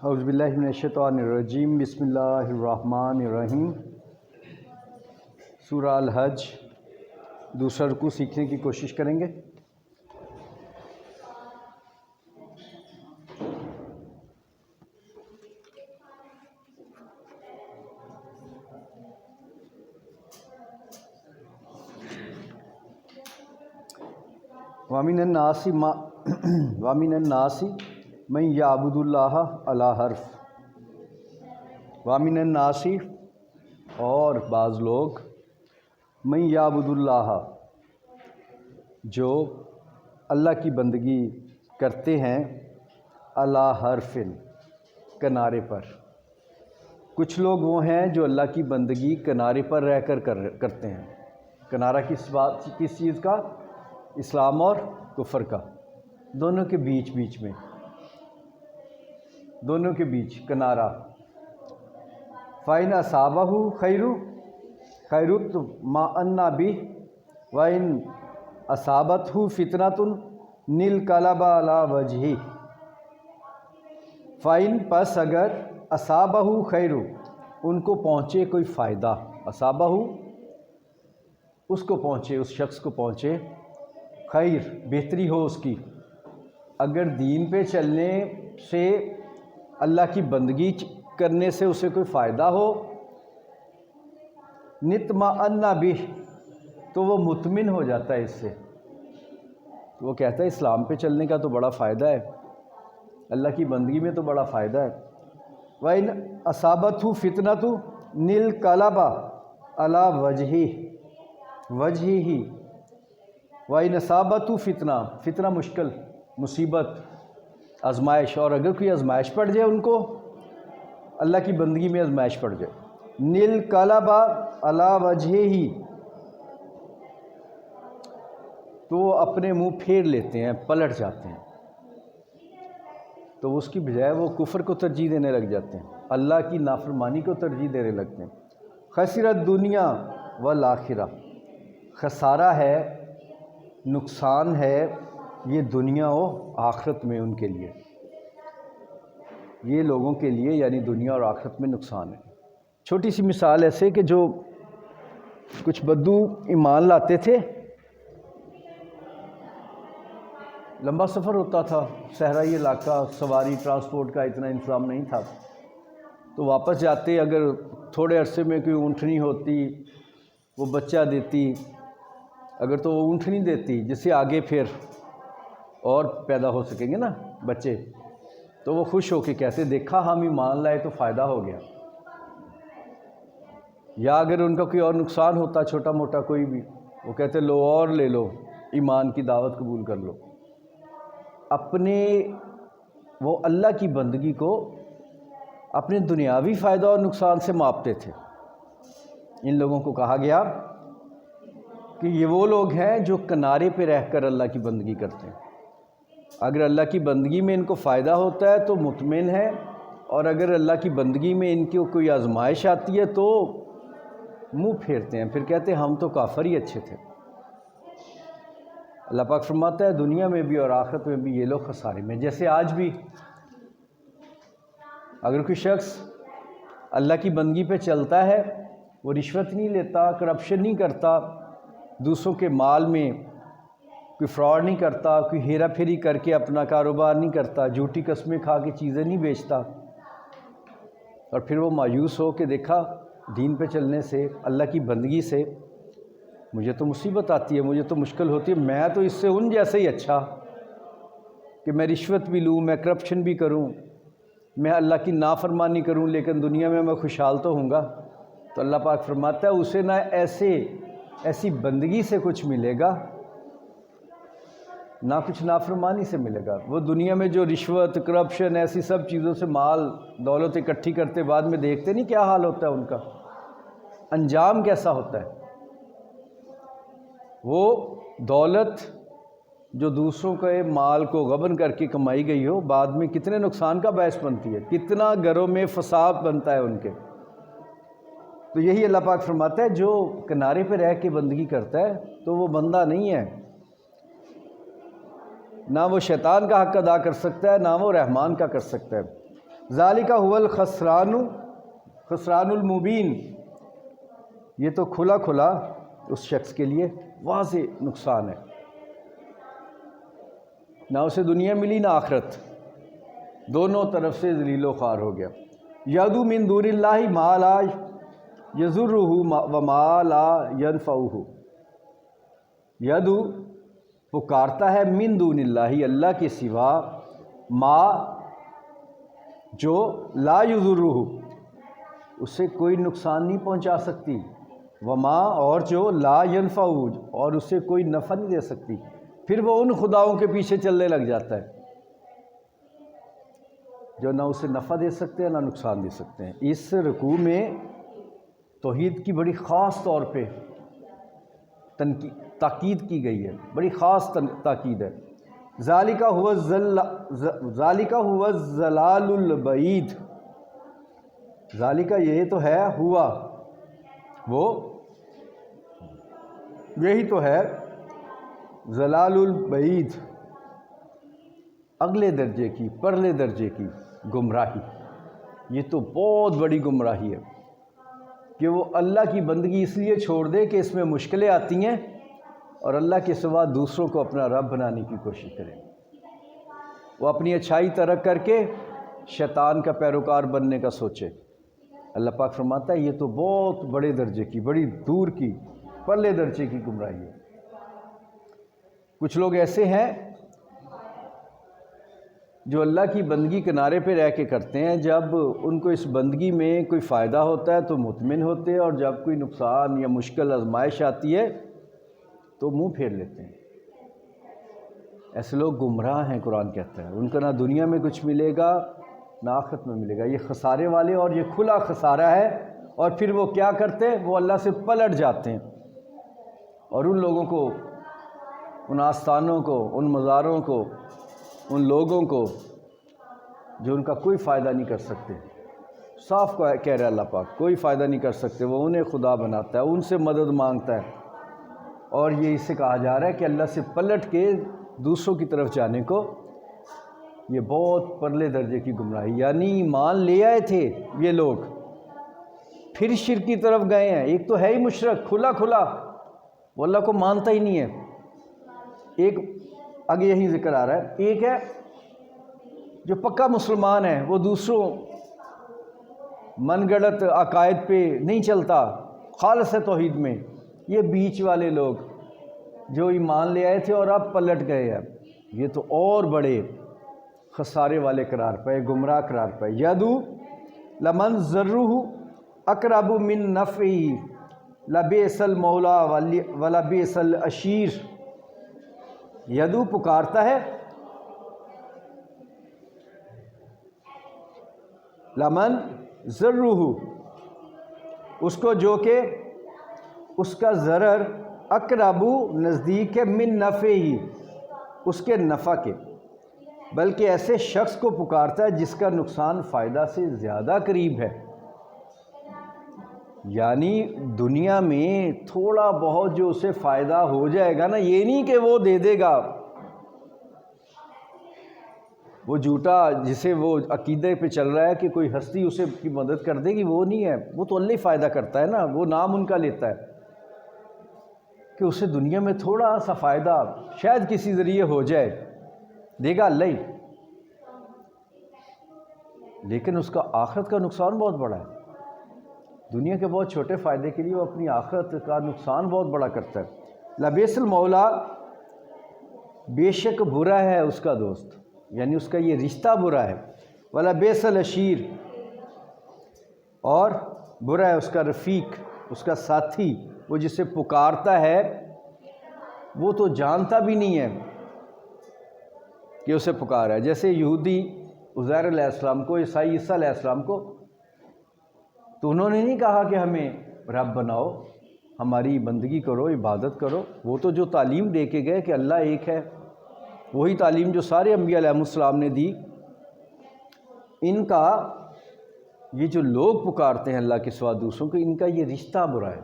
اعوذ باللہ من الشیطان الرجیم، بسم اللہ الرحمن الرحیم۔ سورہ الحج دوسرا رکوع سیکھنے کی کوشش کریں گے۔ وَمِنَ النَّاسِ مَن یعبد اللہ علی حرف۔ وَمِنَ النَّاسِ اور بعض لوگ، من یعبد اللہ جو اللہ کی بندگی کرتے ہیں، علی حرف کنارے پر۔ کچھ لوگ وہ ہیں جو اللہ کی بندگی کنارے پر رہ کر کرتے ہیں۔ کنارہ کس چیز کا؟ اسلام اور کفر کا، دونوں کے بیچ میں، دونوں کے بیچ کنارہ۔ فَإِنْ أَصَابَهُ خَيْرٌ اطْمَأَنَّ بِهِ وَإِنْ أَصَابَتْهُ فِتْنَةٌ انقلب عَلَى وَجْهِهِ۔ فَإِنْ پس اگر أَصَابَهُ خَيْرٌ ان کو پہنچے کوئی فائدہ، أَصَابَهُ اس کو پہنچے، اس شخص کو پہنچے خیر، بہتری ہو اس کی، اگر دین پہ چلنے سے، اللہ کی بندگی کرنے سے اسے کوئی فائدہ ہو، نطمئن بہ تو وہ مطمئن ہو جاتا ہے اس سے، وہ کہتا ہے اسلام پہ چلنے کا تو بڑا فائدہ ہے، اللہ کی بندگی میں تو بڑا فائدہ ہے۔ وَإِنْ أَصَابَتْهُ فِتْنَةٌ انقلب عَلَى وَجْهِهِ۔ وَإِنْ أَصَابَتْهُ فتنہ مشکل، مصیبت، آزمائش، اور اگر کوئی آزمائش پڑ جائے ان کو، اللہ کی بندگی میں آزمائش پڑ جائے، انقلب عَلَى وَجْهِهِ تو وہ اپنے منہ پھیر لیتے ہیں، پلٹ جاتے ہیں، تو اس کی بجائے وہ کفر کو ترجیح دینے لگ جاتے ہیں، اللہ کی نافرمانی کو ترجیح دینے لگتے ہیں۔ خسرت دنیا والآخرہ، خسارہ ہے، نقصان ہے یہ دنیا و آخرت میں ان کے لیے، یہ لوگوں کے لیے یعنی دنیا اور آخرت میں نقصان ہے۔ چھوٹی سی مثال ایسے کہ جو کچھ بدو ایمان لاتے تھے، لمبا سفر ہوتا تھا، صحرائی علاقہ، سواری ٹرانسپورٹ کا اتنا انتظام نہیں تھا، تو واپس جاتے، اگر تھوڑے عرصے میں کوئی اونٹنی ہوتی وہ بچہ دیتی، اگر تو وہ اونٹنی دیتی جس سے آگے پھر اور پیدا ہو سکیں گے نا بچے، تو وہ خوش ہو کے کہتے دیکھا ہم ایمان لائے تو فائدہ ہو گیا۔ یا اگر ان کا کوئی اور نقصان ہوتا چھوٹا موٹا کوئی بھی، وہ کہتے لو اور لے لو، ایمان کی دعوت قبول کر لو۔ اپنے وہ اللہ کی بندگی کو اپنے دنیاوی فائدہ اور نقصان سے ماپتے تھے۔ ان لوگوں کو کہا گیا کہ یہ وہ لوگ ہیں جو کنارے پہ رہ کر اللہ کی بندگی کرتے ہیں، اگر اللہ کی بندگی میں ان کو فائدہ ہوتا ہے تو مطمئن ہے، اور اگر اللہ کی بندگی میں ان کی کوئی آزمائش آتی ہے تو منہ پھیرتے ہیں، پھر کہتے ہیں ہم تو کافر ہی اچھے تھے۔ اللہ پاک فرماتا ہے دنیا میں بھی اور آخرت میں بھی یہ لوگ خسارے میں۔ جیسے آج بھی اگر کوئی شخص اللہ کی بندگی پہ چلتا ہے، وہ رشوت نہیں لیتا، کرپشن نہیں کرتا، دوسروں کے مال میں کوئی فراڈ نہیں کرتا، کوئی ہیرا پھیری کر کے اپنا کاروبار نہیں کرتا، جھوٹی قسمیں کھا کے چیزیں نہیں بیچتا، اور پھر وہ مایوس ہو کہ دیکھا دین پہ چلنے سے، اللہ کی بندگی سے مجھے تو مصیبت آتی ہے، مجھے تو مشکل ہوتی ہے، میں تو اس سے ان جیسے ہی اچھا کہ میں رشوت بھی لوں، میں کرپشن بھی کروں، میں اللہ کی نافرمانی کروں، لیکن دنیا میں خوشحال تو ہوں گا۔ تو اللہ پاک فرماتا ہے اسے نہ ایسی بندگی سے کچھ ملے گا، نہ کچھ نافرمانی سے ملے گا۔ وہ دنیا میں جو رشوت، کرپشن، ایسی سب چیزوں سے مال دولت اکٹھی کرتے، بعد میں دیکھتے نہیں کیا حال ہوتا ہے ان کا، انجام کیسا ہوتا ہے۔ وہ دولت جو دوسروں کے مال کو غبن کر کے کمائی گئی ہو، بعد میں کتنے نقصان کا باعث بنتی ہے، کتنا گھروں میں فساد بنتا ہے ان کے۔ تو یہی اللہ پاک فرماتا ہے جو کنارے پہ رہ کے بندگی کرتا ہے تو وہ بندہ نہیں ہے، نہ وہ شیطان کا حق ادا کر سکتا ہے، نہ وہ رحمان کا کر سکتا ہے۔ ذالک هو خسران المبین، یہ تو کھلا کھلا اس شخص کے لیے واضح نقصان ہے، نہ اسے دنیا ملی نہ آخرت، دونوں طرف سے ذلیل و خوار ہو گیا۔ یدعو من دون اللہ ما لا یضرہ وما لا ینفعہ، یدعو پکارتا ہے من دون اللہ اللہ کے سوا، ما جو لا یضرہ اسے کوئی نقصان نہیں پہنچا سکتی، وما اور جو لا ینفعہ اور اسے کوئی نفع نہیں دے سکتی، پھر وہ ان خداؤں کے پیچھے چلنے لگ جاتا ہے جو نہ اسے نفع دے سکتے ہیں نہ نقصان دے سکتے ہیں۔ اس رکوع میں توحید کی بڑی خاص طور پہ تاکید کی گئی ہے، بڑی خاص تاکید ہے۔ ذالک هو الضلال البعید، ذالک یہ تو ہے، ہوا وہ یہی تو ہے، ضلال البعید اگلے درجے کی، پرلے درجے کی گمراہی۔ یہ تو بہت بڑی گمراہی ہے کہ وہ اللہ کی بندگی اس لیے چھوڑ دے کہ اس میں مشکلیں آتی ہیں اور اللہ کے سوا دوسروں کو اپنا رب بنانے کی کوشش کرے، وہ اپنی اچھائی ترک کر کے شیطان کا پیروکار بننے کا سوچے۔ اللہ پاک فرماتا ہے یہ تو بہت بڑے درجے کی، بڑی دور کی، پرلے درجے کی گمراہی ہے۔ کچھ لوگ ایسے ہیں جو اللہ کی بندگی کنارے پہ رہ کے کرتے ہیں، جب ان کو اس بندگی میں کوئی فائدہ ہوتا ہے تو مطمئن ہوتے ہیں، اور جب کوئی نقصان یا مشکل آزمائش آتی ہے تو منہ پھیر لیتے ہیں۔ ایسے لوگ گمراہ ہیں، قرآن کہتا ہے ان کا نہ دنیا میں کچھ ملے گا نہ آخرت میں ملے گا، یہ خسارے والے، اور یہ کھلا خسارہ ہے۔ اور پھر وہ کیا کرتے ہیں؟ وہ اللہ سے پلٹ جاتے ہیں اور ان لوگوں کو، ان آستانوں کو، ان مزاروں کو، ان لوگوں کو جو ان کا کوئی فائدہ نہیں کر سکتے، صاف کہہ رہا ہے اللہ پاک، کوئی فائدہ نہیں کر سکتے، وہ انہیں خدا بناتا ہے، ان سے مدد مانگتا ہے، اور یہ اس سے کہا جا رہا ہے کہ اللہ سے پلٹ کے دوسروں کی طرف جانے کو، یہ بہت پرلے درجے کی گمراہی، یعنی ایمان لے آئے تھے یہ لوگ، پھر شرک کی طرف گئے ہیں۔ ایک تو ہے ہی مشرک کھلا کھلا، وہ اللہ کو مانتا ہی نہیں ہے، ایک آگے یہی ذکر آ رہا ہے، ایک ہے جو پکا مسلمان ہے، وہ دوسروں من گڑت عقائد پہ نہیں چلتا، خالص ہے توحید میں۔ یہ بیچ والے لوگ جو ایمان لے آئے تھے اور اب پلٹ گئے ہیں، یہ تو اور بڑے خسارے والے قرار پائے، گمراہ قرار پائے۔ یدعو لمن ضرہ اقرب من نفعہ لبئس المولا ولبئس العشیر، یدعو پکارتا ہے، لمن ضرہ اس کو جو کہ اس کا ضرر اقرب نزدیک ہے من نفعہ اس کے نفع کے، بلکہ ایسے شخص کو پکارتا ہے جس کا نقصان فائدہ سے زیادہ قریب ہے۔ یعنی دنیا میں تھوڑا بہت جو اسے فائدہ ہو جائے گا نا، یہ نہیں کہ وہ دے دے گا، وہ جھوٹا جسے وہ عقیدے پہ چل رہا ہے کہ کوئی ہستی اسے کی مدد کر دے گی، وہ نہیں ہے، وہ تو اللہ ہی فائدہ کرتا ہے نا، وہ نام ان کا لیتا ہے کہ اسے دنیا میں تھوڑا سا فائدہ شاید کسی ذریعے ہو جائے، دے گا اللہ ہی، لیکن اس کا آخرت کا نقصان بہت بڑا ہے۔ دنیا کے بہت چھوٹے فائدے کے لیے وہ اپنی آخرت کا نقصان بہت بڑا کرتا ہے۔ لبئس المولا بے شک برا ہے اس کا دوست، یعنی اس کا یہ رشتہ برا ہے، ولبئس العشیر اور برا ہے اس کا رفیق، اس کا ساتھی، وہ جسے پکارتا ہے وہ تو جانتا بھی نہیں ہے کہ اسے پکارا ہے۔ جیسے یہودی عزیر علیہ السلام کو، عیسائی عیسیٰ علیہ السلام کو، تو انہوں نے نہیں کہا کہ ہمیں رب بناؤ، ہماری بندگی کرو، عبادت کرو، وہ تو جو تعلیم دے کے گئے کہ اللہ ایک ہے، وہی تعلیم جو سارے انبیاء علیہ السلام نے دی۔ ان کا یہ جو لوگ پکارتے ہیں اللہ کے سوا دوسروں کو، ان کا یہ رشتہ برا ہے،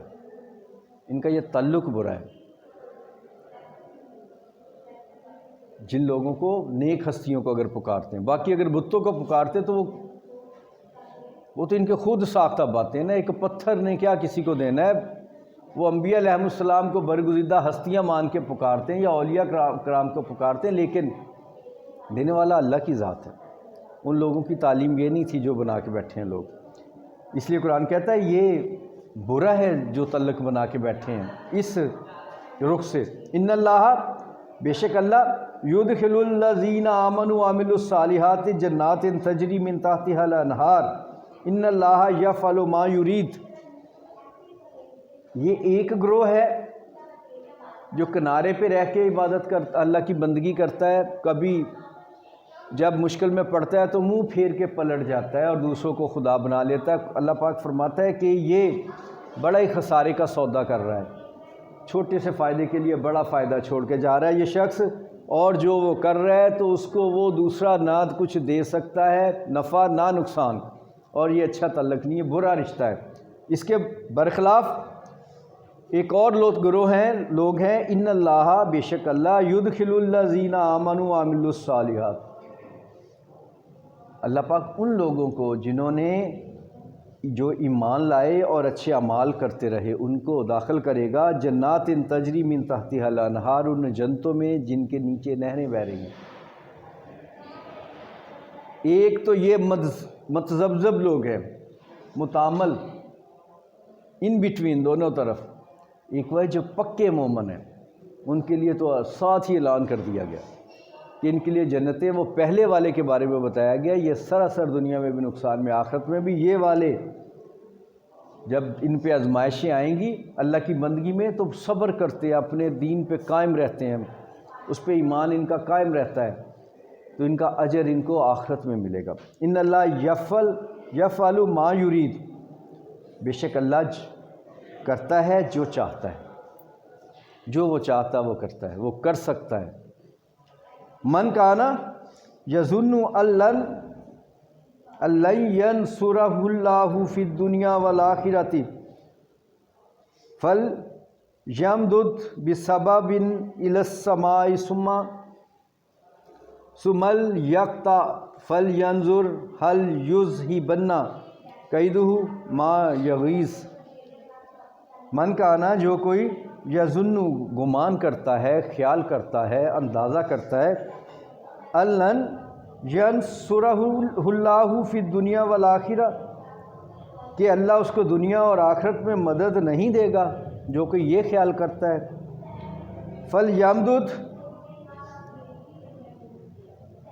ان کا یہ تعلق برا ہے۔ جن لوگوں کو نیک ہستیوں کو اگر پکارتے ہیں، باقی اگر بتوں کو پکارتے تو وہ وہ تو ان کے خود ساختہ باتیں نا، ایک پتھر نے کیا کسی کو دینا ہے؟ وہ انبیاء علیہ السلام کو برگزیدہ ہستیاں مان کے پکارتے ہیں یا اولیاء کرام کو پکارتے ہیں، لیکن دینے والا اللہ کی ذات ہے۔ ان لوگوں کی تعلیم یہ نہیں تھی جو بنا کے بیٹھے ہیں لوگ، اس لیے قرآن کہتا ہے یہ برا ہے جو تعلق بنا کے بیٹھے ہیں اس رخ سے۔ ان اللہ، بے شک اللہ، یدخل الذین آمنوا وعملوا الصالحات جنات تجری من تحتها الانہار ان اللہ یفعل ما یرید۔ یہ ایک گروہ ہے جو کنارے پہ رہ کے عبادت کرتا، اللہ کی بندگی کرتا ہے، کبھی جب مشکل میں پڑتا ہے تو منہ پھیر کے پلٹ جاتا ہے اور دوسروں کو خدا بنا لیتا ہے۔ اللہ پاک فرماتا ہے کہ یہ بڑا ہی خسارے کا سودا کر رہا ہے، چھوٹے سے فائدے کے لیے بڑا فائدہ چھوڑ کے جا رہا ہے یہ شخص، اور جو وہ کر رہا ہے تو اس کو وہ دوسرا نہ کچھ دے سکتا ہے، نفع نہ نقصان، اور یہ اچھا تعلق نہیں ہے، برا رشتہ ہے۔ اس کے برخلاف ایک اور لوگ ہیں ان اللہ، بے شک اللہ، یدخل الذین آمنوا وعملوا الصالحات، اللہ پاک ان لوگوں کو جنہوں نے جو ایمان لائے اور اچھے اعمال کرتے رہے ان کو داخل کرے گا جنات تجری من تحتها الانہار، ان جنتوں میں جن کے نیچے نہریں بہہ رہی ہیں۔ ایک تو یہ متذبذب لوگ ہیں، متعامل ان بٹوین دونوں طرف، ایک وہ جو پکے مومن ہیں، ان کے لیے تو ساتھ ہی اعلان کر دیا گیا کہ ان کے لیے جنتیں، وہ پہلے والے کے بارے میں بتایا گیا، یہ سراسر دنیا میں بھی نقصان میں، آخرت میں بھی۔ یہ والے جب ان پہ آزمائشیں آئیں گی اللہ کی بندگی میں تو صبر کرتے ہیں، اپنے دین پہ قائم رہتے ہیں، اس پہ ایمان ان کا قائم رہتا ہے، تو ان کا اجر ان کو آخرت میں ملے گا۔ ان اللہ یفعل ما یرید، بے شک اللہ کرتا ہے جو چاہتا ہے، جو وہ چاہتا ہے وہ کرتا ہے، وہ کر سکتا ہے۔ من کانا یظن ان ینصرہ اللہ فی الدنیا والآخرۃ فلیمدد بسبب الی السماء ثم لیقطع فلینظر هل یذہبن کیدہ ما یغیظ۔ من کانا، جو کوئی، یظن، گمان کرتا ہے، خیال کرتا ہے، اندازہ کرتا ہے، ان ینصرہ اللہ فی الدنیا والآخرہ، کہ اللہ اس کو دنیا اور آخرت میں مدد نہیں دے گا، جو کوئی یہ خیال کرتا ہے، فلیمدد،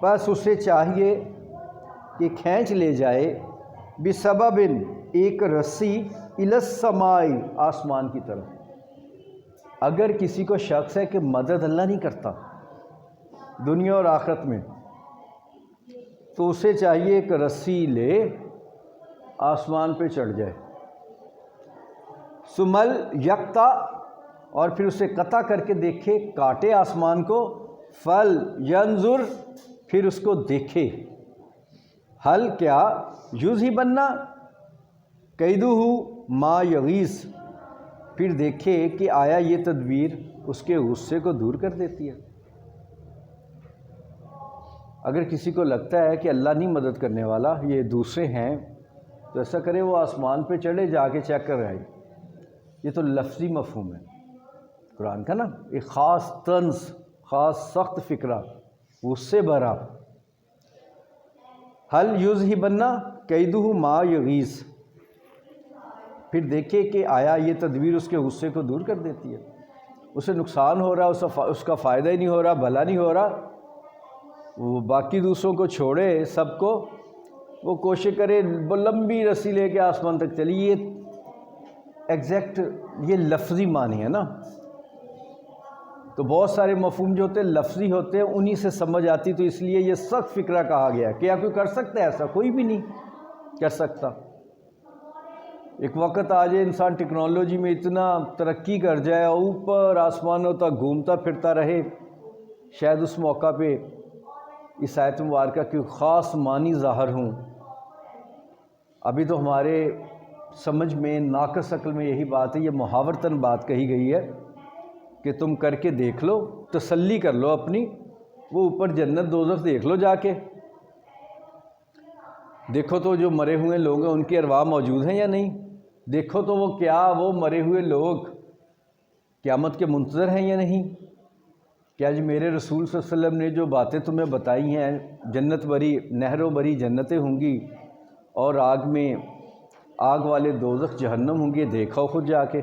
بس اسے چاہیے کہ کھینچ لے جائے، بسبب، ایک رسی، الی السماء، آسمان کی طرف۔ اگر کسی کو شخص ہے کہ مدد اللہ نہیں کرتا دنیا اور آخرت میں، تو اسے چاہیے کہ رسی لے آسمان پہ چڑھ جائے، ثم لیقطع، اور پھر اسے قطع کر کے دیکھے، کاٹے آسمان کو، فلینظر، پھر اس کو دیکھے، حل، کیا، یذہبن کیدہ ما یغیظ، پھر دیکھے کہ آیا یہ تدبیر اس کے غصے کو دور کر دیتی ہے۔ اگر کسی کو لگتا ہے کہ اللہ نہیں مدد کرنے والا، یہ دوسرے ہیں، تو ایسا کرے وہ آسمان پہ چڑھے، جا کے چیک کر آئے۔ یہ تو لفظی مفہوم ہے قرآن کا نا، ایک خاص طنز، خاص سخت فکرہ، غصے بھرا، حل یذہبن کیدہ ما یغیظ، پھر دیکھے کہ آیا یہ تدبیر اس کے غصے کو دور کر دیتی ہے، اسے نقصان ہو رہا، اس کا فائدہ ہی نہیں ہو رہا، بھلا نہیں ہو رہا، وہ باقی دوسروں کو چھوڑے، سب کو وہ کوشش کرے، لمبی رسی لے کے آسمان تک چلی۔ یہ ایگزیکٹ، یہ لفظی معنی ہے نا، تو بہت سارے مفہوم جو ہوتے ہیں لفظی ہوتے ہیں، انہی سے سمجھ آتی، تو اس لیے یہ سخت فکرہ کہا گیا ہے۔ کیا کوئی کر سکتا ہے ایسا؟ کوئی بھی نہیں کر سکتا۔ ایک وقت آ جائے انسان ٹیکنالوجی میں اتنا ترقی کر جائے، اوپر آسمانوں تک گھومتا پھرتا رہے، شاید اس موقع پہ اس آیت مبارکہ کے خاص معنی ظاہر ہوں۔ ابھی تو ہمارے سمجھ میں، ناقص عقل میں یہی بات ہے، یہ محاورتاً بات کہی گئی ہے کہ تم کر کے دیکھ لو، تسلی کر لو اپنی، وہ اوپر جنت دوزخ دیکھ لو جا کے۔ دیکھو تو جو مرے ہوئے لوگ ہیں ان کی ارواح موجود ہیں یا نہیں؟ دیکھو تو وہ مرے ہوئے لوگ قیامت کے منتظر ہیں یا نہیں؟ کیا جو میرے رسول صلی اللہ علیہ وسلم نے جو باتیں تمہیں بتائی ہیں، جنت بری نہروں بری جنتیں ہوں گی اور آگ والے دوزخ جہنم ہوں گے، دیکھو خود جا کے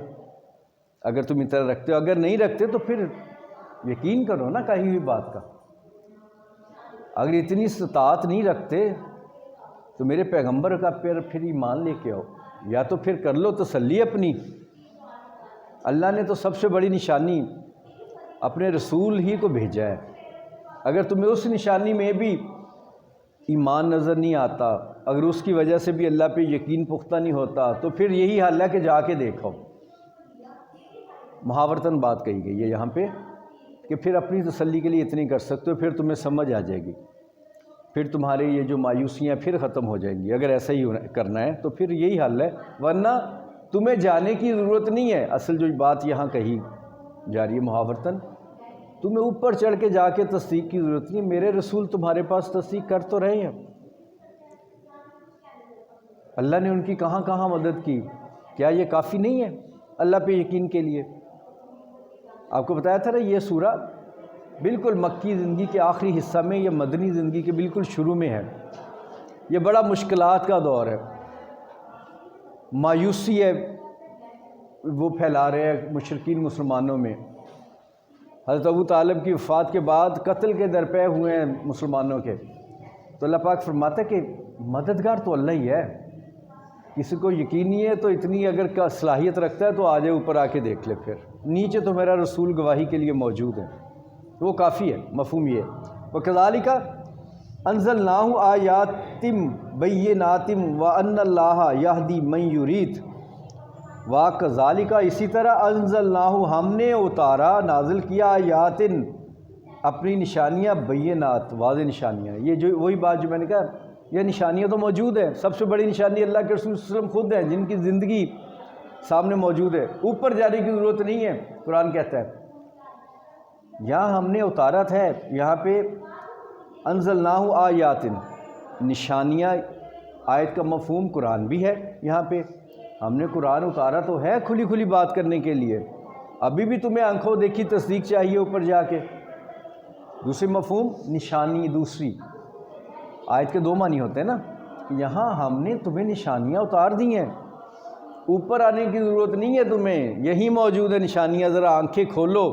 اگر تم اس طرح رکھتے ہو۔ اگر نہیں رکھتے تو پھر یقین کرو نا کہی ہوئی بات کا۔ اگر اتنی استطاعت نہیں رکھتے تو میرے پیغمبر کا پھر ایمان لے کے آؤ، یا تو پھر کر لو تسلی اپنی۔ اللہ نے تو سب سے بڑی نشانی اپنے رسول ہی کو بھیجا ہے۔ اگر تمہیں اس نشانی میں بھی ایمان نظر نہیں آتا، اگر اس کی وجہ سے بھی اللہ پہ یقین پختہ نہیں ہوتا، تو پھر یہی حال ہے کہ جا کے دیکھو۔ محاورتاً بات کہی گئی ہے یہاں پہ کہ پھر اپنی تسلی کے لیے اتنی کر سکتے ہو، پھر تمہیں سمجھ آ جائے گی، پھر تمہارے یہ جو مایوسیاں پھر ختم ہو جائیں گی۔ اگر ایسا ہی کرنا ہے تو پھر یہی حل ہے، ورنہ تمہیں جانے کی ضرورت نہیں ہے۔ اصل جو بات یہاں کہی جا رہی ہے محاورتاً، تمہیں اوپر چڑھ کے جا کے تصدیق کی ضرورت نہیں، میرے رسول تمہارے پاس تصدیق کر تو رہے ہیں۔ اللہ نے ان کی کہاں کہاں مدد کی، کیا یہ کافی نہیں ہے اللہ پہ یقین کے لیے؟ آپ کو بتایا تھا نا یہ سورہ بالکل مکی زندگی کے آخری حصہ میں یا مدنی زندگی کے بالکل شروع میں ہے۔ یہ بڑا مشکلات کا دور ہے، مایوسی ہے وہ پھیلا رہے ہیں مشرکین مسلمانوں میں۔ حضرت ابو طالب کی وفات کے بعد قتل کے درپے ہوئے ہیں مسلمانوں کے، تو اللہ پاک فرماتا ہے کہ مددگار تو اللہ ہی ہے، کسی کو یقین نہیں ہے تو اتنی اگر صلاحیت رکھتا ہے تو آ جائے اوپر آ کے دیکھ لے، پھر نیچے تو میرا رسول گواہی کے لیے موجود ہے، وہ کافی ہے۔ مفہوم یہ ہے وَكَذَلِكَ أَنزَلْنَاهُ آيَاتٍ بَيِّنَاتٍ وَأَنَّ اللَّهَ يَهْدِي مَن يُرِيدُ وَكَذَلِكَ اسی طرح أَنزَلْنَاهُ ہم نے اتارا نازل کیا آیاتٍ اپنی نشانیاں، بینات واضح نشانیاں۔ یہ جو وہی بات جو میں نے کہا، یہ نشانیاں تو موجود ہیں، سب سے بڑی نشانی اللہ کے رسول صلی اللہ علیہ وسلم خود ہیں جن کی زندگی سامنے موجود ہے، اوپر جانے کی ضرورت نہیں ہے۔ قرآن کہتا ہے یہاں ہم نے اتارا ہے، یہاں پہ انزلناہ آیات نشانیاں، آیت کا مفہوم قرآن بھی ہے۔ یہاں پہ ہم نے قرآن اتارا تو ہے کھلی کھلی بات کرنے کے لیے، ابھی بھی تمہیں آنکھوں دیکھی تصدیق چاہیے اوپر جا کے۔ دوسرے مفہوم نشانی، دوسری آیت کے دو معنی ہوتے ہیں نا، یہاں ہم نے تمہیں نشانیاں اتار دی ہیں، اوپر آنے کی ضرورت نہیں ہے تمہیں، یہی موجود ہے نشانیاں، ذرا آنکھیں کھولو،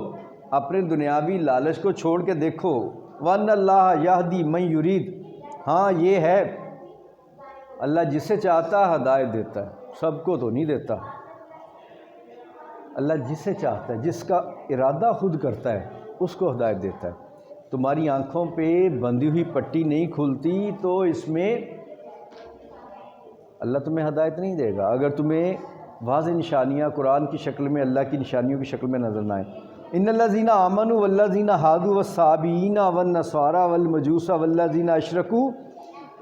اپنے دنیاوی لالچ کو چھوڑ کے دیکھو۔ وَأَنَّ اللَّهَ يَهْدِي مَن يُرِيدُ ہاں یہ ہے، اللہ جسے چاہتا ہے ہدایت دیتا ہے، سب کو تو نہیں دیتا، اللہ جسے چاہتا ہے، جس کا ارادہ خود کرتا ہے اس کو ہدایت دیتا ہے۔ تمہاری آنکھوں پہ بندھی ہوئی پٹی نہیں کھلتی تو اس میں اللہ تمہیں ہدایت نہیں دے گا، اگر تمہیں واضح نشانیاں قرآن کی شکل میں، اللہ کی نشانیوں کی شکل میں نظر نہ آئیں۔ ان الذین آمنوا والذین ہادوا والصابئین والنصارى والمجوس والذین اشرکوا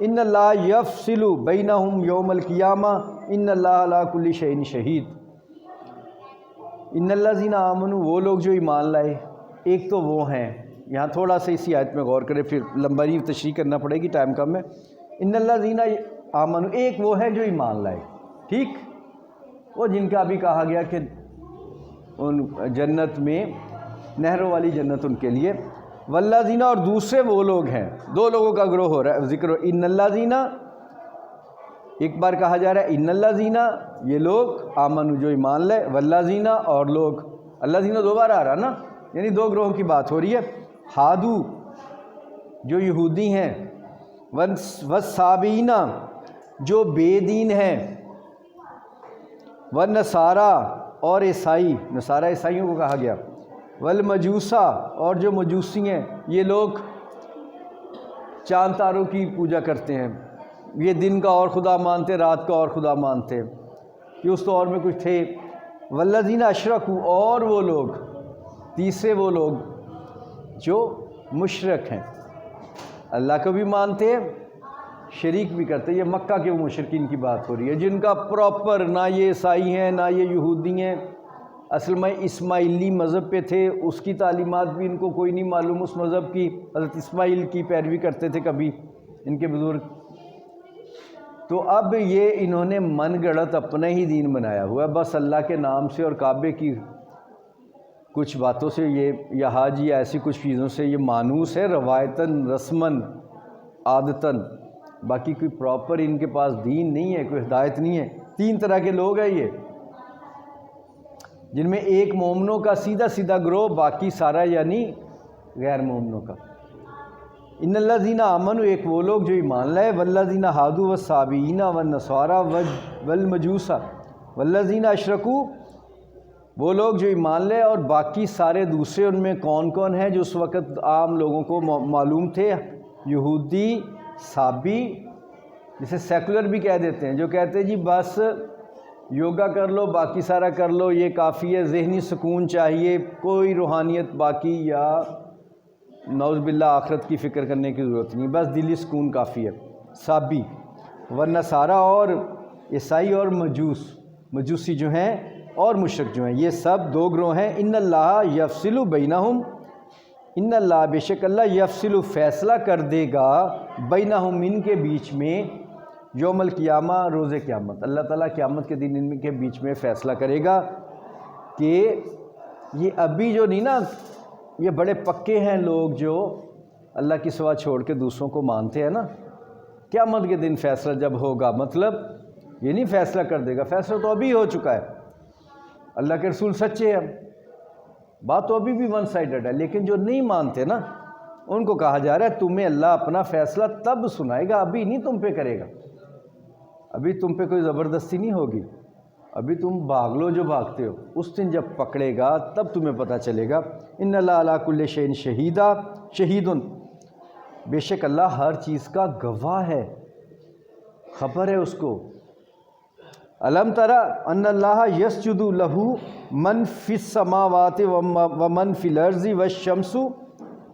ان اللہ یفصل بینہم یوم القیامہ ان اللہ علی کل شیء شہید۔ ان الذین آمنوا وہ لوگ جو ایمان لائے، ایک تو وہ ہیں، یہاں تھوڑا سا اسی آیت میں غور کریں، پھر لمبی تشریح کرنا پڑے گی، ٹائم کم ہے۔ ان الذین آمنوا ایک وہ ہے جو ایمان لائے، ٹھیک، وہ جن کا ابھی کہا گیا کہ ان جنت میں نہروں والی جنت ان کے لیے۔ والذین اور دوسرے وہ لوگ ہیں، دو لوگوں کا گروہ ہو رہا ہے ذکر، ان الذین ایک بار کہا جا رہا ہے ان الذین یہ لوگ آمنوا جو ایمان لائے، والذین اور لوگ، الذین دو بار آ رہا نا، یعنی دو گروہوں کی بات ہو رہی ہے۔ ہادو جو یہودی ہیں، والصابئین جو بے دین ہیں، والنصارى اور عیسائی، نصارہ عیسائیوں کو کہا گیا، والمجوسہ اور جو مجوسی ہیں، یہ لوگ چاند تاروں کی پوجا کرتے ہیں، یہ دن کا اور خدا مانتے، رات کا اور خدا مانتے، کہ اس دور میں کچھ تھے۔ والذین اشرکوا اور وہ لوگ، تیسرے وہ لوگ جو مشرک ہیں، اللہ کو بھی مانتے ہیں، شریک بھی کرتے ہیں۔ یہ مکہ کے وہ مشرکین کی بات ہو رہی ہے جن کا پراپر نہ یہ عیسائی ہیں نہ یہ یہودی ہیں، اصل میں اسماعیلی مذہب پہ تھے، اس کی تعلیمات بھی ان کو کوئی نہیں معلوم، اس مذہب کی، حضرت اسماعیل کی پیروی کرتے تھے کبھی ان کے بزرگ، تو اب یہ انہوں نے من گڑت اپنا ہی دین بنایا ہوا ہے، بس اللہ کے نام سے اور کعبے کی کچھ باتوں سے یہ یا حج یا ایسی کچھ چیزوں سے یہ مانوس ہے، روایتاً رسماً عادتاً، باقی کوئی پراپر ان کے پاس دین نہیں ہے، کوئی ہدایت نہیں ہے۔ 3 طرح کے لوگ ہیں یہ، جن میں ایک مومنوں کا سیدھا سیدھا گروہ، باقی سارا یعنی غیر مومنوں کا۔ ان الذین آمنوا، ایک وہ لوگ جو ایمان لائے، والذین ہادوا والصابئین والنصارى والمجوس والذین اشرکوا، وہ لوگ جو ایمان لائے اور باقی سارے دوسرے، ان میں کون کون ہیں جو اس وقت عام لوگوں کو معلوم تھے؟ یہودی، صابی، جسے سیکولر بھی کہہ دیتے ہیں، جو کہتے ہیں جی بس یوگا کر لو، باقی سارا کر لو، یہ کافی ہے، ذہنی سکون چاہیے، کوئی روحانیت باقی یا نعوذ باللہ آخرت کی فکر کرنے کی ضرورت نہیں، بس دلی سکون کافی ہے۔ صابی والنصارہ، اور عیسائی اور مجوسی جو ہیں اور مشرک جو ہیں، یہ سب 2 گروہ ہیں۔ ان اللہ یفصل بینہم، ان اللہ بے شک اللہ یفصل فیصلہ کر دے گا، بینہم ان کے بیچ میں، یوم القیامہ روز قیامت، اللہ تعالیٰ قیامت کے دن ان کے بیچ میں فیصلہ کرے گا کہ یہ ابھی جو نہیں نا، یہ بڑے پکے ہیں لوگ جو اللہ کی سوا چھوڑ کے دوسروں کو مانتے ہیں نا، قیامت کے دن فیصلہ جب ہوگا، مطلب یہ نہیں فیصلہ کر دے گا، فیصلہ تو ابھی ہو چکا ہے، اللہ کے رسول سچے ہیں، بات تو ابھی بھی ون سائیڈڈ ہے، لیکن جو نہیں مانتے نا ان کو کہا جا رہا ہے تمہیں اللہ اپنا فیصلہ تب سنائے گا، ابھی نہیں تم پہ کرے گا، ابھی تم پہ کوئی زبردستی نہیں ہوگی، ابھی تم بھاگ لو جو بھاگتے ہو، اس دن جب پکڑے گا تب تمہیں پتہ چلے گا۔ ان اللہ علی کل شیء شہید، بے شک اللہ ہر چیز کا گواہ ہے، خبر ہے اس کو۔ الم تری ان اللہ یسجد لہ من فی السماوات ومن فی الارض والشمس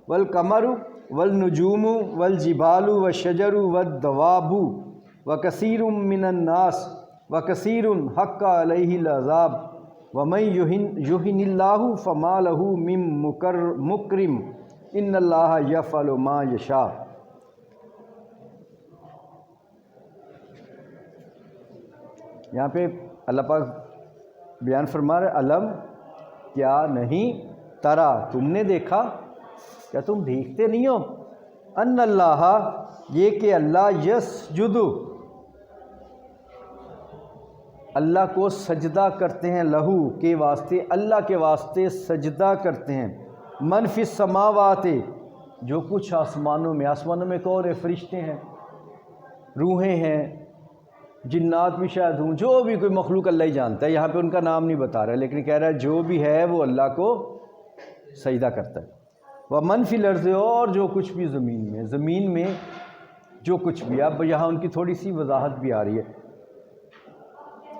والقمر والنجوم والجبال والشجر والدواب وکثیر من الناس وکثیر حق علیہ العذاب ومن یہن اللہ فما لہ من مکرم ان اللہ یفعل ما یشاء۔ یہاں پہ اللہ پاک بیان فرما رہے، علم کیا نہیں، ترا تم نے دیکھا، کیا تم دیکھتے نہیں ہو، ان اللہ یہ کہ اللہ یسجد اللہ کو سجدہ کرتے ہیں، لہو کے واسطے، اللہ کے واسطے سجدہ کرتے ہیں، من فی السماوات جو کچھ آسمانوں میں کون ہے؟ فرشتے ہیں، روحیں ہیں، جنات بھی شاید ہوں، جو بھی کوئی مخلوق اللہ ہی جانتا ہے، یہاں پہ ان کا نام نہیں بتا رہا لیکن کہہ رہا ہے جو بھی ہے وہ اللہ کو سجدہ کرتا ہے۔ ومن فی الارض، اور جو کچھ بھی زمین میں جو کچھ بھی، اب یہاں ان کی تھوڑی سی وضاحت بھی آ رہی ہے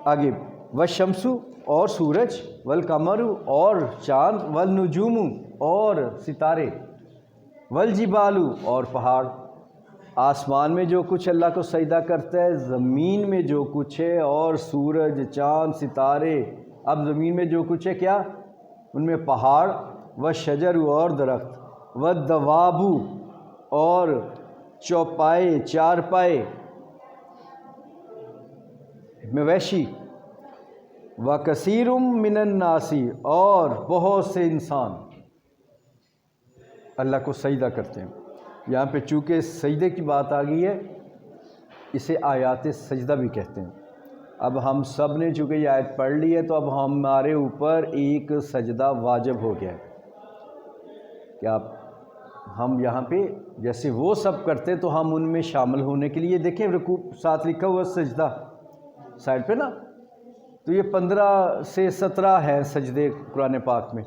آگے، والشمس اور سورج، والقمر اور چاند، والنجوم اور ستارے، والجبال اور پہاڑ، آسمان میں جو کچھ اللہ کو سجدہ کرتا ہے، زمین میں جو کچھ ہے، اور سورج، چاند، ستارے، اب زمین میں جو کچھ ہے کیا؟ ان میں پہاڑ، والشجر اور درخت، والدواب اور چوپائے، چارپائے، مویشی، وکثیر من الناس اور بہت سے انسان اللہ کو سجدہ کرتے ہیں۔ یہاں پہ چونکہ سجدے کی بات آ گئی ہے، اسے آیات سجدہ بھی کہتے ہیں۔ اب ہم سب نے چونکہ یہ آیت پڑھ لی ہے تو اب ہمارے اوپر ایک سجدہ واجب ہو گیا ہے کہ ہم یہاں پہ جیسے وہ سب کرتے تو ہم ان میں شامل ہونے کے لیے، دیکھیں رکوع ساتھ لکھا ہوا سجدہ سائڈ پہ نا، تو یہ 15 سے 17 ہے سجدے قرآن پاک میں،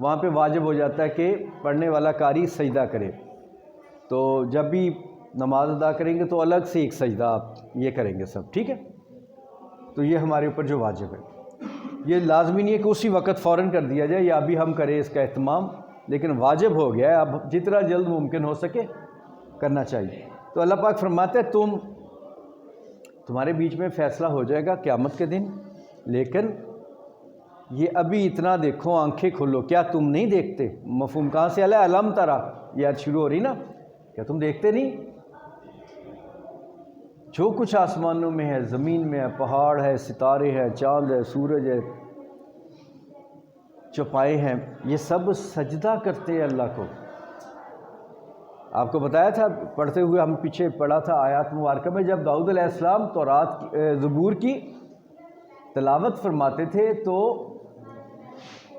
وہاں پہ واجب ہو جاتا ہے کہ پڑھنے والا قاری سجدہ کرے، تو جب بھی نماز ادا کریں گے تو الگ سے ایک سجدہ آپ یہ کریں گے سب، ٹھیک ہے؟ تو یہ ہمارے اوپر جو واجب ہے، یہ لازمی نہیں ہے کہ اسی وقت فوراً کر دیا جائے یا ابھی ہم کریں اس کا اہتمام، لیکن واجب ہو گیا ہے، اب جتنا جلد ممکن ہو سکے کرنا چاہیے۔ تو اللہ پاک فرماتے ہیں تمہارے بیچ میں فیصلہ ہو جائے گا قیامت کے دن، لیکن یہ ابھی اتنا دیکھو، آنکھیں کھولو، کیا تم نہیں دیکھتے؟ مفہوم کہاں سے آیا؟ علم ترا، یہ آج شروع ہو رہی نا، کیا تم دیکھتے نہیں؟ جو کچھ آسمانوں میں ہے، زمین میں ہے، پہاڑ ہے، ستارے ہیں، چاند ہے، سورج ہے، چوپائے ہیں، یہ سب سجدہ کرتے ہیں اللہ کو۔ آپ کو بتایا تھا پڑھتے ہوئے، ہم پیچھے پڑھا تھا آیات مبارکہ میں، جب داؤد علیہ السلام تورات زبور کی تلاوت فرماتے تھے تو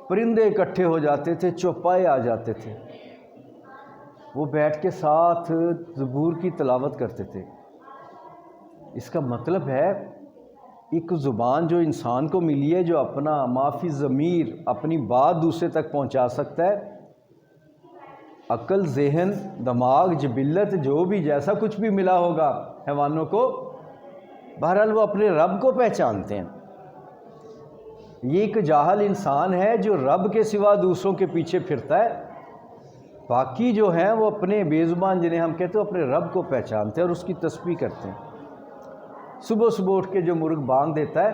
پرندے اکٹھے ہو جاتے تھے، چوپائے آ جاتے تھے، وہ بیٹھ کے ساتھ زبور کی تلاوت کرتے تھے۔ اس کا مطلب ہے ایک زبان جو انسان کو ملی ہے، جو اپنا معافی ضمیر اپنی بات دوسرے تک پہنچا سکتا ہے، عقل، ذہن، دماغ، جبلت، جو بھی جیسا کچھ بھی ملا ہوگا حیوانوں کو، بہرحال وہ اپنے رب کو پہچانتے ہیں۔ یہ ایک جاہل انسان ہے جو رب کے سوا دوسروں کے پیچھے پھرتا ہے، باقی جو ہیں وہ اپنے بے زبان جنہیں ہم کہتے ہیں اپنے رب کو پہچانتے ہیں اور اس کی تسبیح کرتے ہیں۔ صبح صبح اٹھ کے جو مرغ بانگ دیتا ہے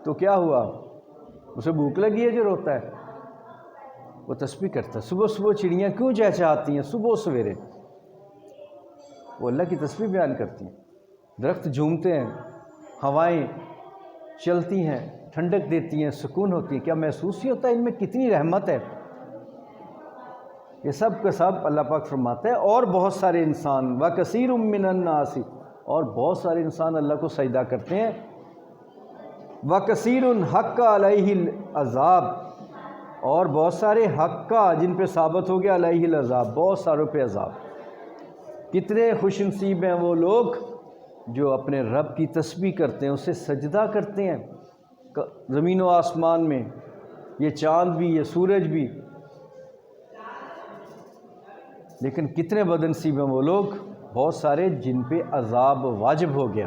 تو کیا ہوا؟ اسے بھوک لگی ہے جو روتا ہے، وہ تسبیح کرتا ہے۔ صبح صبح چڑیاں کیوں چہچہاتی ہیں صبح سویرے؟ وہ اللہ کی تسبیح بیان کرتی ہیں۔ درخت جھومتے ہیں، ہوائیں چلتی ہیں، ٹھنڈک دیتی ہیں، سکون ہوتی ہے، کیا محسوس ہی ہوتا ہے ان میں کتنی رحمت ہے؟ یہ سب کا سب اللہ پاک فرماتا ہے۔ اور بہت سارے انسان وَكَثِيرٌ مِّنَ النَّاسِ، اور بہت سارے انسان اللہ کو سجدہ کرتے ہیں۔ وَكَثِيرٌ حَقَّ عَلَيْهِ الْعَذَابُ، اور بہت سارے حق کا جن پہ ثابت ہو گیا علیہ العذاب، بہت ساروں پہ عذاب۔ کتنے خوش نصیب ہیں وہ لوگ جو اپنے رب کی تسبیح کرتے ہیں، اسے سجدہ کرتے ہیں، زمین و آسمان میں، یہ چاند بھی، یہ سورج بھی۔ لیکن کتنے بدنصیب ہیں وہ لوگ، بہت سارے جن پہ عذاب واجب ہو گیا۔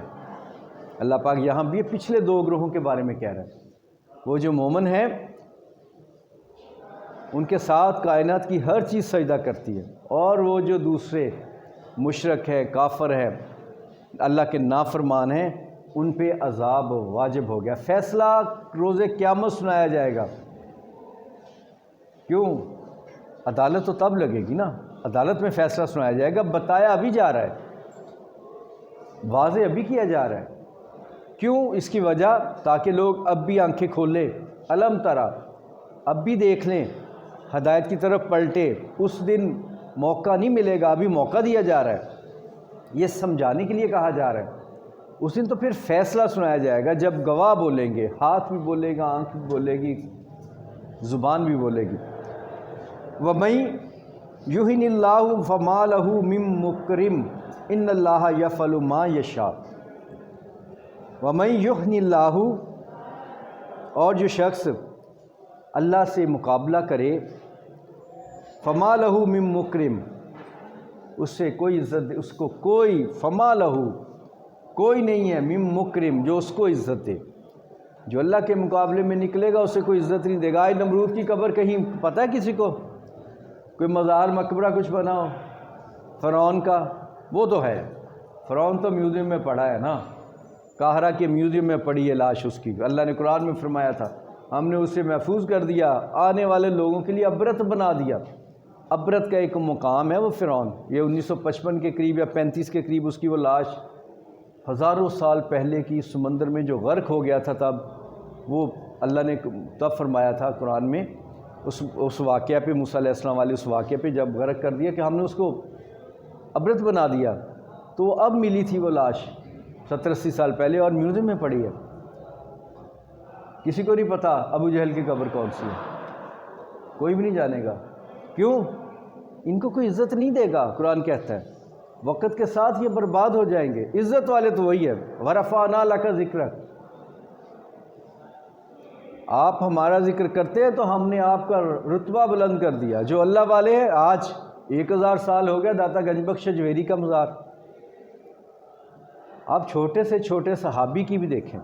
اللہ پاک یہاں بھی پچھلے دو گروہوں کے بارے میں کہہ رہا ہے۔ وہ جو مومن ہیں ان کے ساتھ کائنات کی ہر چیز سجدہ کرتی ہے، اور وہ جو دوسرے مشرک ہے، کافر ہے، اللہ کے نافرمان ہیں، ان پہ عذاب واجب ہو گیا۔ فیصلہ روز قیامت سنایا جائے گا۔ کیوں؟ عدالت تو تب لگے گی نا، عدالت میں فیصلہ سنایا جائے گا۔ بتایا ابھی جا رہا ہے، واضح ابھی کیا جا رہا ہے۔ کیوں؟ اس کی وجہ تاکہ لوگ اب بھی آنکھیں کھولیں، علم ترا، اب بھی دیکھ لیں، ہدایت کی طرف پلٹے۔ اس دن موقع نہیں ملے گا، ابھی موقع دیا جا رہا ہے، یہ سمجھانے کے لیے کہا جا رہا ہے۔ اس دن تو پھر فیصلہ سنایا جائے گا، جب گواہ بولیں گے، ہاتھ بھی بولے گا، آنکھ بھی بولے گی، زبان بھی بولے گی۔ وَمَن يُهِنِ اللَّهُ فَمَا لَهُ مِن مُّكْرِمٍ إِنَّ اللَّهَ يَفْعَلُ مَا يَشَاءُ۔ وَمَن يُهِنِ اللَّهُ، اور جو شخص اللہ سے مقابلہ کرے، فَمَا لَهُ مِن مُّكْرِمٍ، اس سے کوئی عزت، اس کو کوئی، فَمَا لَهُ، کوئی نہیں ہے، مِن مُّكْرِمٍ، جو اس کو عزت دے۔ جو اللہ کے مقابلے میں نکلے گا اسے کوئی عزت نہیں دے گا۔ آج نمرود کی قبر کہیں پتہ ہے کسی کو؟ کوئی مزار مقبرہ کچھ بنا ہو فرعون کا؟ وہ تو ہے، فرعون تو میوزیم میں پڑا ہے نا، قاہرہ کے میوزیم میں پڑی ہے لاش اس کی۔ اللہ نے قرآن میں فرمایا تھا ہم نے اسے محفوظ کر دیا، آنے والے لوگوں کے لیے عبرت بنا دیا۔ عبرت کا ایک مقام ہے وہ فرعون۔ یہ 1955 کے قریب یا 35 کے قریب اس کی وہ لاش ہزاروں سال پہلے کی سمندر میں جو غرق ہو گیا تھا، تب وہ اللہ نے تب فرمایا تھا قرآن میں اس واقعہ پہ، موسیٰ علیہ السلام والے اس واقعہ پہ جب غرق کر دیا کہ ہم نے اس کو عبرت بنا دیا۔ تو وہ اب ملی تھی وہ لاش 70-80 سال پہلے، اور میوزیم میں پڑی ہے۔ کسی کو نہیں پتہ ابو جہل کی قبر کون سی ہے، کوئی بھی نہیں جانے گا۔ کیوں؟ ان کو کوئی عزت نہیں دے گا۔ قرآن کہتا ہے وقت کے ساتھ یہ برباد ہو جائیں گے۔ عزت والے تو وہی ہے، وَرَفَعْنَا لَكَ ذِكْرَكَ، آپ ہمارا ذکر کرتے ہیں تو ہم نے آپ کا رتبہ بلند کر دیا۔ جو اللہ والے ہیں، آج 1000 سال ہو گیا داتا گنج بخش جویری کا مزار۔ آپ چھوٹے سے چھوٹے صحابی کی بھی دیکھیں،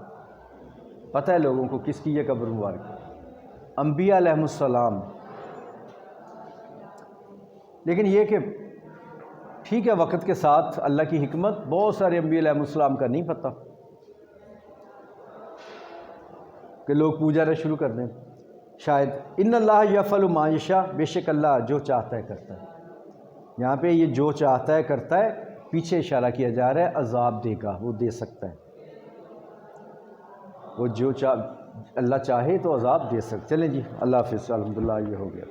پتہ ہے لوگوں کو کس کی یہ قبر مبارک، انبیاء علیہ السلام۔ لیکن یہ کہ ٹھیک ہے، وقت کے ساتھ اللہ کی حکمت، بہت سارے انبیاء علیہ السلام کا نہیں پتہ کہ لوگ پوجانا شروع کر دیں شاید۔ ان اللہ یفعل ما یشاء، بے شک اللہ جو چاہتا ہے کرتا ہے۔ یہاں پہ یہ جو چاہتا ہے کرتا ہے، پیچھے اشارہ کیا جا رہا ہے عذاب دے گا، وہ دے سکتا ہے، وہ جو اللہ چاہے تو عذاب دے سکتا. چلیں جی، اللہ حافظ، الحمدللہ یہ ہو گیا.